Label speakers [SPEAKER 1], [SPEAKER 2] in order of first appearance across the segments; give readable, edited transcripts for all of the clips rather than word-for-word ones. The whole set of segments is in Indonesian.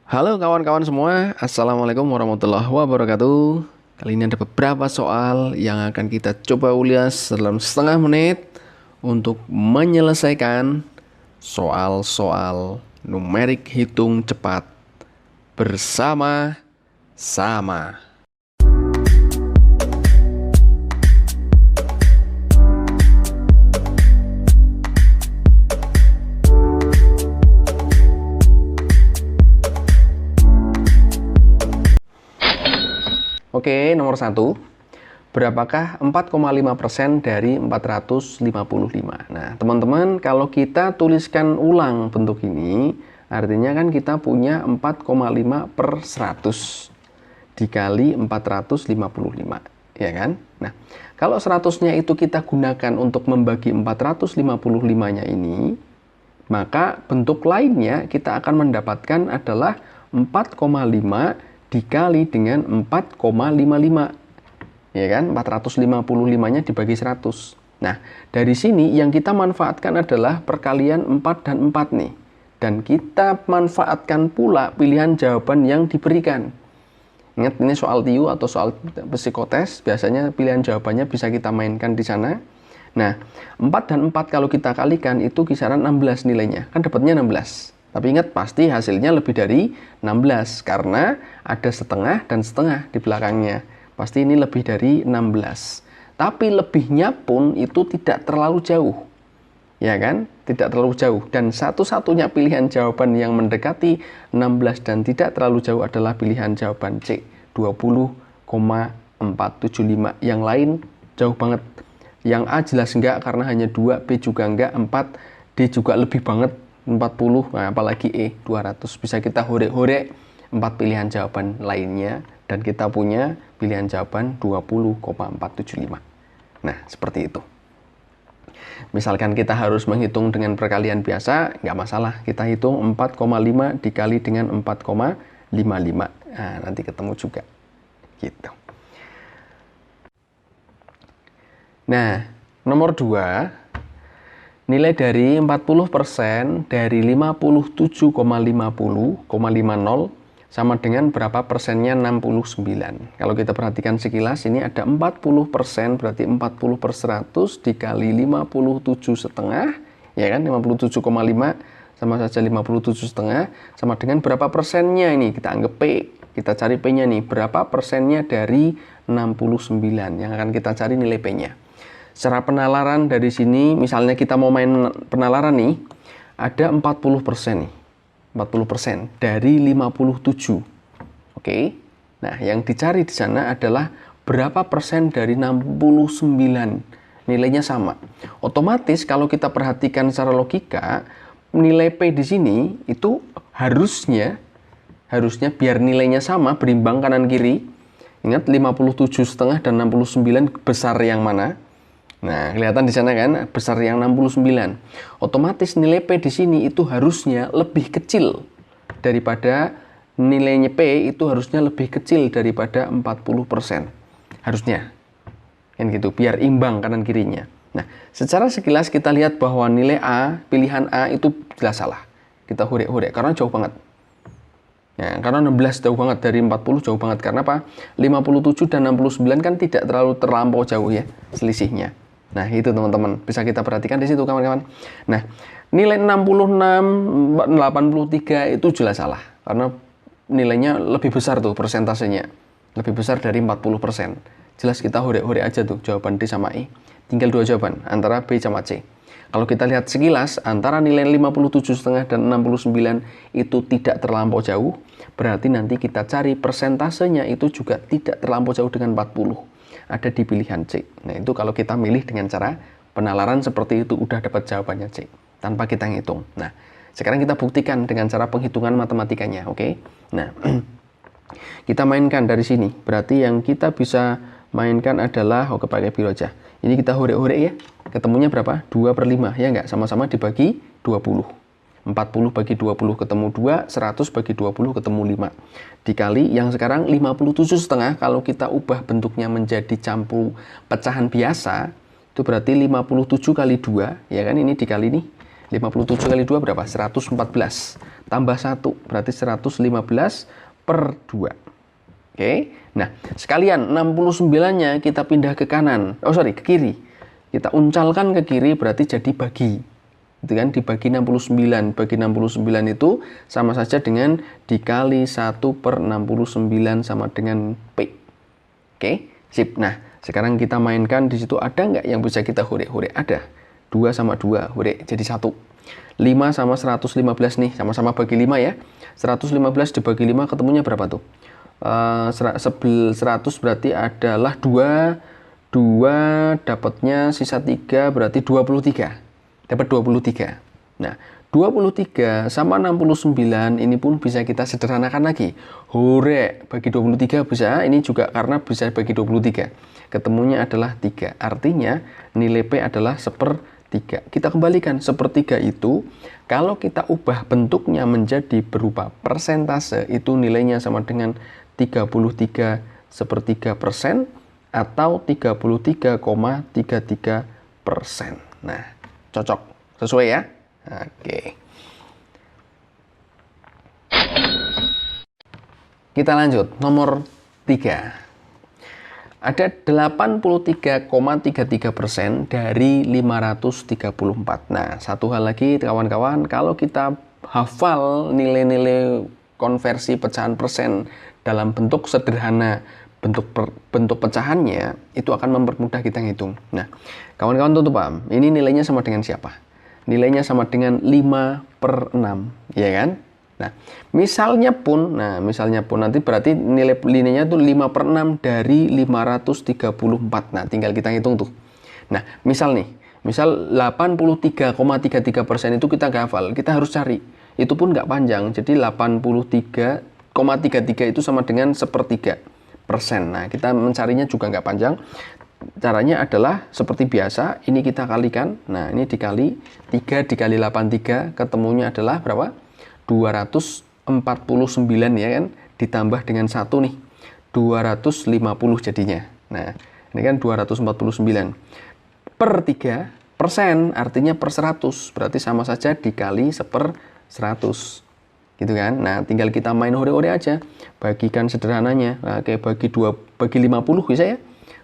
[SPEAKER 1] Halo kawan-kawan semua, Assalamualaikum warahmatullahi wabarakatuh. Kali ini ada beberapa soal yang akan kita coba ulas dalam setengah menit untuk menyelesaikan soal-soal numerik hitung cepat bersama-sama. Oke, nomor 1. Berapakah 4,5% dari 455? Nah, teman-teman, kalau kita tuliskan ulang bentuk ini, artinya kan kita punya 4,5 per 100 dikali 455, ya kan? Nah, kalau 100-nya itu kita gunakan untuk membagi 455-nya ini, maka bentuk lainnya kita akan mendapatkan adalah 4,5 dikali dengan 4,55, ya kan? 455-nya dibagi 100. Nah, dari sini yang kita manfaatkan adalah perkalian 4 dan 4 nih. Dan kita manfaatkan pula pilihan jawaban yang diberikan. Ingat, ini soal TIU atau soal psikotes, biasanya pilihan jawabannya bisa kita mainkan di sana. Nah, 4 dan 4 kalau kita kalikan itu kisaran 16 nilainya, kan dapatnya 16. Tapi ingat, pasti hasilnya lebih dari 16 karena ada setengah dan setengah di belakangnya. Pasti ini lebih dari 16. Tapi lebihnya pun itu tidak terlalu jauh. Ya kan? Tidak terlalu jauh. Dan satu-satunya pilihan jawaban yang mendekati 16 dan tidak terlalu jauh adalah pilihan jawaban C, 20,475. Yang lain jauh banget. Yang A jelas enggak karena hanya 2, B juga enggak, 4, D juga lebih banget, 40, nah apalagi E, 200. Bisa kita horek-horek 4 pilihan jawaban lainnya dan kita punya pilihan jawaban 20,475. Nah, seperti itu. Misalkan kita harus menghitung dengan perkalian biasa, nggak masalah. Kita hitung 4,5 dikali dengan 4,55. Nah, nanti ketemu juga. Gitu. Nah, nomor 2. Nilai dari 40% dari 57,50,50 sama dengan berapa persennya 69. Kalau kita perhatikan sekilas, ini ada 40%, berarti 40 per 100 dikali 57 setengah, ya kan, 57,5 sama saja 57 setengah, sama dengan berapa persennya ini, kita anggap P, kita cari P-nya nih, berapa persennya dari 69, yang akan kita cari nilai P-nya. Secara penalaran dari sini, misalnya kita mau main penalaran nih, ada 40% nih. 40% dari 57. Oke. Nah, yang dicari di sana adalah berapa persen dari 69. Nilainya sama. Otomatis kalau kita perhatikan secara logika, nilai P di sini itu harusnya biar nilainya sama, berimbang kanan kiri. Ingat, 57,5 dan 69 besar yang mana? Nah, kelihatan di sana kan, besar yang 69. Otomatis nilai P di sini itu harusnya lebih kecil daripada nilainya P, itu harusnya lebih kecil daripada 40%. Harusnya. Kan gitu, biar imbang kanan kirinya. Nah, secara sekilas kita lihat bahwa nilai A, pilihan A itu jelas salah. Kita horek-horek karena jauh banget. Ya, karena 16 jauh banget, dari 40 jauh banget. Karena apa? 57 dan 69 kan tidak terlampau jauh ya selisihnya. Nah, itu teman-teman, bisa kita perhatikan di situ kawan-kawan. Nah, nilai 66, 83 itu jelas salah. Karena nilainya lebih besar tuh persentasenya. Lebih besar dari 40%. Jelas kita horek-horek aja tuh jawaban D sama E. Tinggal 2 jawaban, antara B sama C. Kalau kita lihat sekilas, antara nilai 57,5 dan 69 itu tidak terlampau jauh. Berarti nanti kita cari persentasenya itu juga tidak terlampau jauh dengan 40. Ada di pilihan C. Nah, itu kalau kita milih dengan cara penalaran seperti itu, udah dapat jawabannya C tanpa kita ngitung. Nah, sekarang kita buktikan dengan cara penghitungan matematikanya, oke? Nah, kita mainkan dari sini. Berarti yang kita bisa mainkan adalah, oke, pakai biru aja. Ini kita horek-horek ya. Ketemunya berapa? 2 per 5, ya enggak? Sama-sama dibagi 20. 40 bagi 20 ketemu 2, 100 bagi 20 ketemu 5. Dikali yang sekarang 57,5, kalau kita ubah bentuknya menjadi campur pecahan biasa, itu berarti 57 kali 2, ya kan, ini dikali nih. 57 kali 2 berapa? 114. tambah 1, berarti 115 per 2. Oke, nah sekalian 69-nya kita pindah ke kanan, ke kiri. Kita uncalkan ke kiri, berarti jadi bagi. Itu kan, dibagi 69. Bagi 69 itu sama saja dengan dikali 1 per 69 sama dengan P. Oke, sip. Nah, sekarang kita mainkan di situ, ada nggak yang bisa kita hurek-hurek? Ada. 2 sama 2, hurek jadi 1. 5 sama 115 nih, sama-sama bagi 5 ya. 115 dibagi 5 ketemunya berapa tuh? 100 berarti adalah 2 dapatnya sisa 3 berarti 23. Dapat 23. Nah, 23 sama 69 ini pun bisa kita sederhanakan lagi. Hore, bagi 23 bisa, ini juga karena bisa bagi 23. Ketemunya adalah 3. Artinya nilai P adalah 1/3. Kita kembalikan 1/3 itu, kalau kita ubah bentuknya menjadi berupa persentase, itu nilainya sama dengan 33/3% atau 33,33%. Nah, cocok, sesuai ya. Oke. Kita lanjut, nomor 3. Ada 83,33% dari 534. Nah, satu hal lagi kawan-kawan, kalau kita hafal nilai-nilai konversi pecahan persen dalam bentuk sederhana, bentuk pecahannya, itu akan mempermudah kita ngitung. Nah, kawan-kawan tentu paham, ini nilainya sama dengan siapa? Nilainya sama dengan 5/6, ya kan? Nah, misalnya pun nanti berarti nilainya itu 5/6 dari 534. Nah, tinggal kita hitung tuh. Nah, misal 83,33% itu kita nggak hafal, kita harus cari. Itu pun nggak panjang, jadi 83,33 itu sama dengan 1/3%. Nah, kita mencarinya juga nggak panjang. Caranya adalah seperti biasa, ini kita kalikan. Nah, ini dikali 3 dikali 83, ketemunya adalah berapa? 249 ya kan? Ditambah dengan 1 nih, 250 jadinya. Nah, ini kan 249. Per 3%, artinya per 100, berarti sama saja dikali 1/100. Gitu kan? Nah, tinggal kita main hore-hore aja. Bagikan sederhananya. Nah, kayak bagi 50 bisa ya.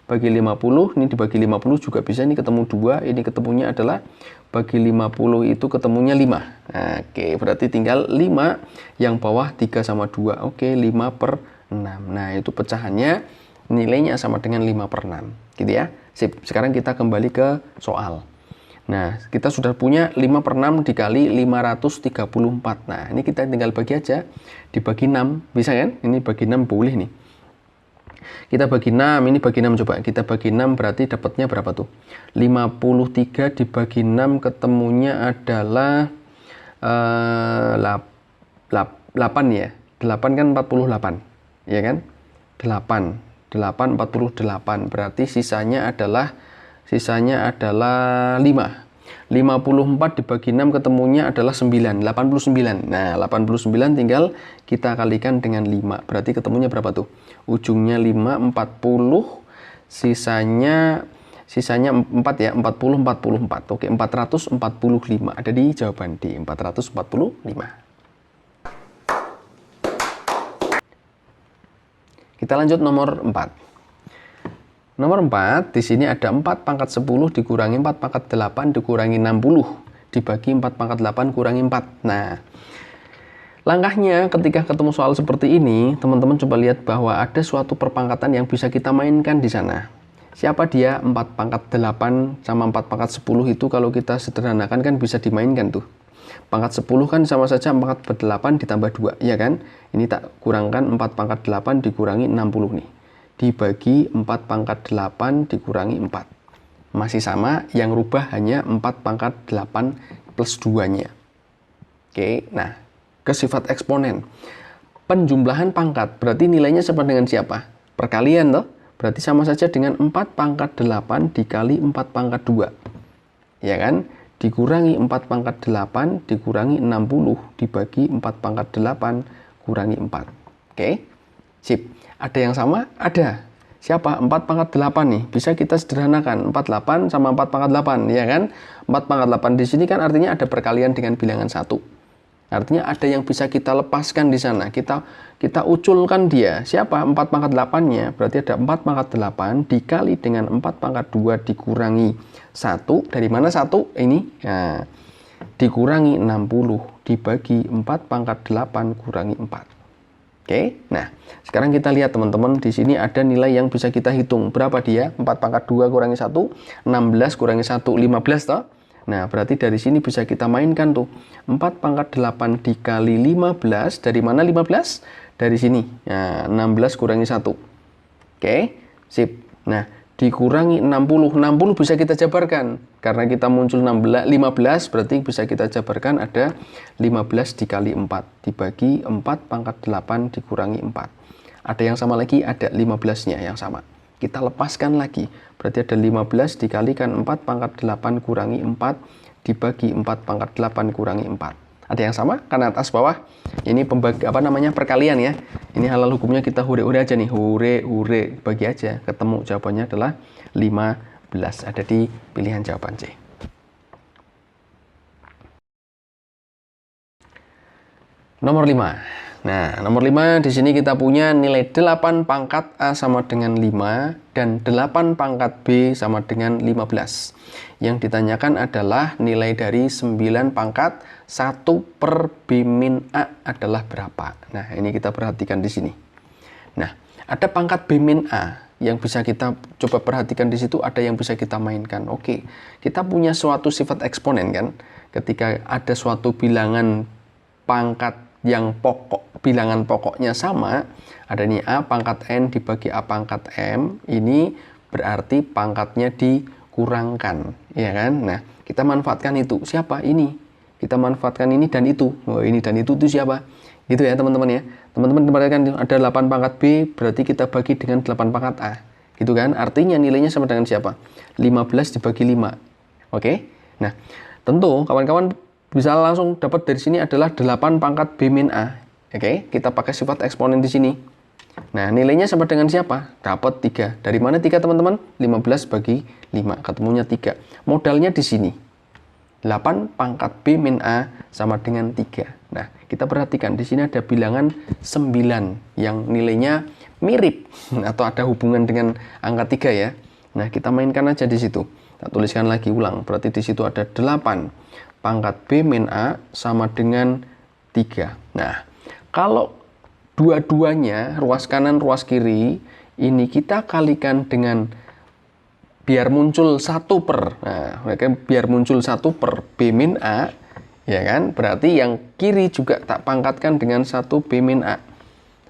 [SPEAKER 1] Bagi 50, ini dibagi 50 juga bisa, ini ketemu 2, ini ketemunya adalah bagi 50 itu ketemunya 5. Nah, oke, berarti tinggal 5 yang bawah 3 sama 2. Oke, 5/6. Nah, itu pecahannya nilainya sama dengan 5/6. Gitu ya. Sip, sekarang kita kembali ke soal. Nah, kita sudah punya 5/6 dikali 534. Nah, ini kita tinggal bagi aja. Dibagi 6, bisa kan? Ini bagi 6 boleh nih. Kita bagi 6, ini bagi 6 coba. Kita bagi 6 berarti dapatnya berapa tuh? 53 dibagi 6 ketemunya adalah 8 ya. 8 kan 48, ya kan? 8 48, berarti sisanya adalah 5. 54 dibagi 6 ketemunya adalah 9, 89. Nah, 89 tinggal kita kalikan dengan 5. Berarti ketemunya berapa tuh? Ujungnya 5, 40, sisanya 4 ya, 40, 44. Oke, 445. Ada di jawaban D, 445. Kita lanjut nomor 4. Nomor 4, di sini ada 4 pangkat 10 dikurangi 4 pangkat 8 dikurangi 60 dibagi 4 pangkat 8 kurangi 4. Nah, langkahnya ketika ketemu soal seperti ini, teman-teman coba lihat bahwa ada suatu perpangkatan yang bisa kita mainkan di sana. Siapa dia? 4 pangkat 8 sama 4 pangkat 10 itu kalau kita sederhanakan kan bisa dimainkan tuh. Pangkat 10 kan sama saja 4 per 8 ditambah 2, ya kan? Ini tak kurangkan 4 pangkat 8 dikurangi 60 nih. Dibagi 4 pangkat 8 dikurangi 4. Masih sama, yang rubah hanya 4 pangkat 8 plus 2-nya. Oke, nah, ke sifat eksponen. Penjumlahan pangkat, berarti nilainya sama dengan siapa? Perkalian toh? Berarti sama saja dengan 4 pangkat 8 dikali 4 pangkat 2. Ya kan? Dikurangi 4 pangkat 8 dikurangi 60 dibagi 4 pangkat 8 kurangi 4. Oke, sip. Ada yang sama? Ada. Siapa? 4 pangkat 8 nih. Bisa kita sederhanakan. 48 sama 4 pangkat 8. Ya kan? 4 pangkat 8 di sini kan artinya ada perkalian dengan bilangan 1. Artinya ada yang bisa kita lepaskan di sana. Kita uculkan dia. Siapa? 4 pangkat 8-nya. Berarti ada 4 pangkat 8 dikali dengan 4 pangkat 2 dikurangi 1. Dari mana 1? Ini. Nah, dikurangi 60 dibagi 4 pangkat 8 kurangi 4. Oke, nah sekarang kita lihat teman-teman, di sini ada nilai yang bisa kita hitung. Berapa dia? 4 pangkat 2 kurangi 1, 16 kurangi 1, 15 toh? Nah, berarti dari sini bisa kita mainkan tuh. 4 pangkat 8 dikali 15, dari mana 15? Dari sini. Nah, 16 kurangi 1. Oke, sip. Nah, dikurangi 60. 60 bisa kita jabarkan. Karena kita muncul 15, berarti bisa kita jabarkan ada 15 dikali 4. Dibagi 4 pangkat 8 dikurangi 4. Ada yang sama lagi, ada 15-nya yang sama. Kita lepaskan lagi. Berarti ada 15 dikalikan 4 pangkat 8 kurangi 4. Dibagi 4 pangkat 8 kurangi 4. Ada yang sama? Karena atas bawah. Ini perkalian ya. Ini halal hukumnya kita hure-hure aja nih. Hure-hure. Bagi aja. Ketemu jawabannya adalah 15. Ada di pilihan jawaban C. Nomor 5. Nah, nomor 5 di sini kita punya nilai 8 pangkat A sama dengan 5 dan 8 pangkat B sama dengan 15. Yang ditanyakan adalah nilai dari 9 pangkat 1 per B min A adalah berapa. Nah, ini kita perhatikan di sini. Nah, ada pangkat B min A yang bisa kita coba perhatikan di situ, ada yang bisa kita mainkan. Oke, kita punya suatu sifat eksponen kan. Ketika ada suatu bilangan pangkat yang bilangan pokoknya sama, ada nih A pangkat N dibagi A pangkat M, ini berarti pangkatnya dikurangkan, ya kan? Nah, kita manfaatkan itu. Siapa? Ini. Kita manfaatkan ini dan itu. Oh, ini dan itu siapa? Gitu ya, teman-teman ya. Teman-teman perhatikan ada 8 pangkat B, berarti kita bagi dengan 8 pangkat A. Gitu kan? Artinya nilainya sama dengan siapa? 15 dibagi 5. Oke? Nah, tentu kawan-kawan bisa langsung dapat dari sini adalah 8 pangkat B min A. Oke, kita pakai sifat eksponen di sini. Nah, nilainya sama dengan siapa? Dapat 3. Dari mana 3, teman-teman? 15 bagi 5. Ketemunya 3. Modalnya di sini. 8 pangkat B min A sama dengan 3. Nah, kita perhatikan di sini ada bilangan 9 yang nilainya mirip atau ada hubungan dengan angka 3 ya. Nah, kita mainkan aja di situ. Kita tuliskan lagi ulang. Berarti di situ ada 8 pangkat B min A sama dengan 3. Nah, kalau dua-duanya ruas kanan ruas kiri ini kita kalikan dengan biar muncul 1 per. Nah, biar muncul 1 per B min A, ya kan? Berarti yang kiri juga tak pangkatkan dengan 1 B min A.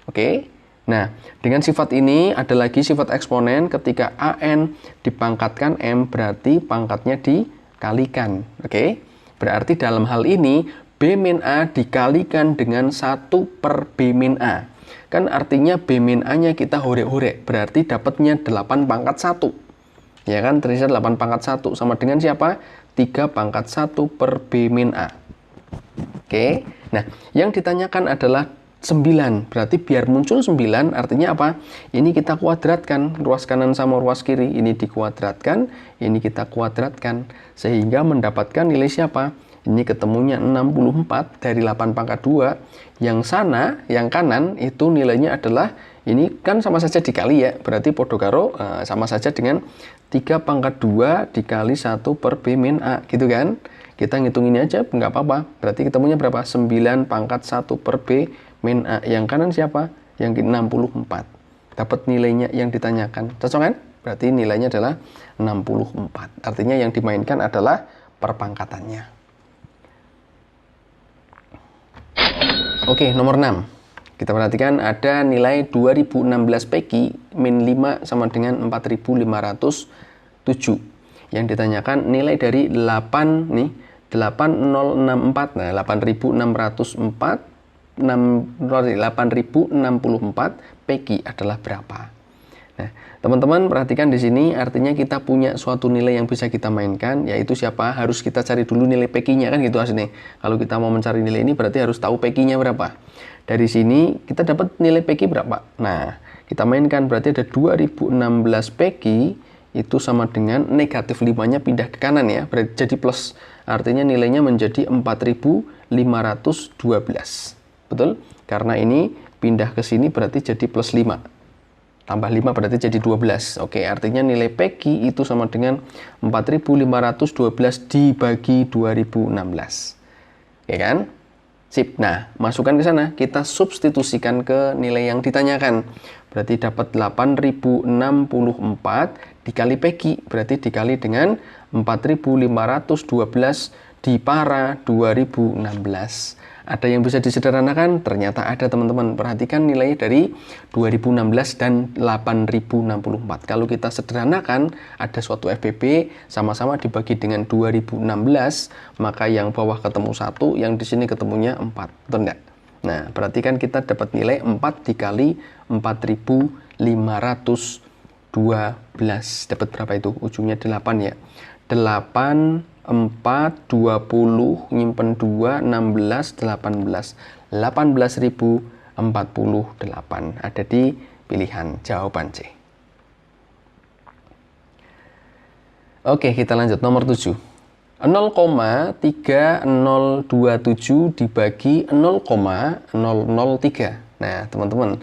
[SPEAKER 1] Oke? Nah, dengan sifat ini ada lagi sifat eksponen ketika AN dipangkatkan M berarti pangkatnya dikalikan. Oke? Berarti dalam hal ini B min A dikalikan dengan 1 per B min A. Kan artinya B min A-nya kita hore-hore. Berarti dapatnya 8 pangkat 1. Ya kan, terisa 8 pangkat 1 sama dengan siapa? 3 pangkat 1 per B min A. Oke, nah yang ditanyakan adalah 9. Berarti biar muncul 9 artinya apa? Ini kita kuadratkan, ruas kanan sama ruas kiri. Ini dikuadratkan, ini kita kuadratkan. Sehingga mendapatkan nilai siapa? Ini ketemunya 64 dari 8 pangkat 2. Yang sana, yang kanan itu nilainya adalah, ini kan sama saja dikali ya. Berarti podo karo sama saja dengan 3 pangkat 2 dikali 1 per B min A, gitu kan? Kita ngitung ini aja, nggak apa-apa. Berarti ketemunya berapa? 9 pangkat 1 per B min A. Yang kanan siapa? Yang 64. Dapat nilainya yang ditanyakan. Cocok kan? Berarti nilainya adalah 64. Artinya yang dimainkan adalah perpangkatannya. Oke, nomor 6. Kita perhatikan ada nilai 2016 PQ min 5 sama dengan 4507. Yang ditanyakan nilai dari 8 nih, 8064. Nah, 8064 PQ adalah berapa? Nah, teman-teman perhatikan di sini artinya kita punya suatu nilai yang bisa kita mainkan, yaitu siapa? Harus kita cari dulu nilai PQ-nya kan gitu aslinya. Kalau kita mau mencari nilai ini berarti harus tahu PQ-nya berapa. Dari sini kita dapat nilai PQ berapa? Nah, kita mainkan berarti ada 2016 PQ itu sama dengan negatif 5-nya pindah ke kanan ya, berarti jadi plus. Artinya nilainya menjadi 4050. Betul? Karena ini pindah ke sini berarti jadi plus 5. Tambah 5 berarti jadi 12. Oke, artinya nilai PEGI itu sama dengan 4.512 dibagi 2016. Oke kan? Sip. Nah, masukkan ke sana. Kita substitusikan ke nilai yang ditanyakan. Berarti dapat 8.064 dikali PEGI. Berarti dikali dengan 4.512 dipara 2016. Ada yang bisa disederhanakan? Ternyata ada, teman-teman. Perhatikan nilai dari 2016 dan 8.064. Kalau kita sederhanakan, ada suatu FBB sama-sama dibagi dengan 2016, maka yang bawah ketemu 1, yang di sini ketemunya 4. Betul enggak? Nah, berarti kan kita dapat nilai 4 dikali 4.512. Dapat berapa itu? Ujungnya 8 ya. 8, 4, 20, nyimpen 2, 16, 18. 18.048 ada di pilihan jawaban C. Oke, kita lanjut nomor 7. 0,3027 dibagi 0,003. Nah, teman-teman,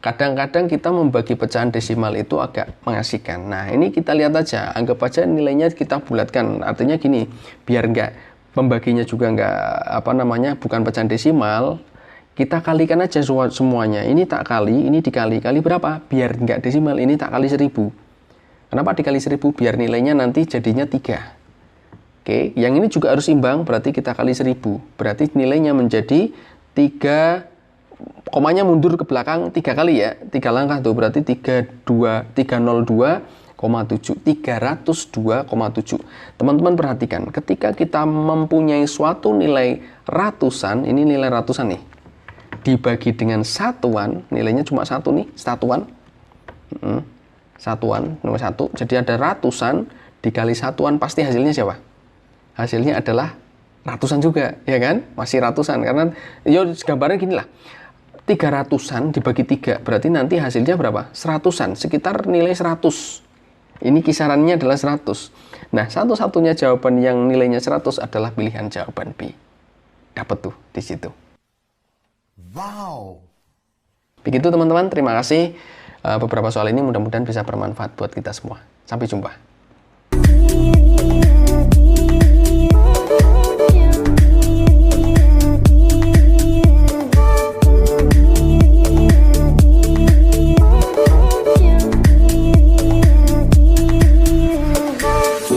[SPEAKER 1] kadang-kadang kita membagi pecahan desimal itu agak mengasihkan. Nah, ini kita lihat aja, anggap aja nilainya kita bulatkan. Artinya gini, biar enggak pembaginya juga enggak bukan pecahan desimal, kita kalikan aja semuanya. Ini tak kali, ini dikali berapa? Biar enggak desimal, ini tak kali 1000. Kenapa dikali 1000? Biar nilainya nanti jadinya 3. Oke, yang ini juga harus imbang, berarti kita kali 1000. Berarti nilainya menjadi 3, komanya mundur ke belakang 3 kali ya, 3 langkah tuh, berarti 302,7. Teman-teman perhatikan, ketika kita mempunyai suatu nilai ratusan, ini nilai ratusan nih, dibagi dengan satuan, nilainya cuma 1 nih, satuan, nomor 1, jadi ada ratusan dikali satuan, pasti hasilnya siapa? Hasilnya adalah ratusan juga, ya kan? Masih ratusan, karena gambarnya gini lah, 300-an dibagi 3, berarti nanti hasilnya berapa? 100-an, sekitar nilai 100. Ini kisarannya adalah 100. Nah, satu-satunya jawaban yang nilainya 100 adalah pilihan jawaban B. Dapat tuh di situ. Wow. Begitu teman-teman, terima kasih. Beberapa soal ini mudah-mudahan bisa bermanfaat buat kita semua. Sampai jumpa.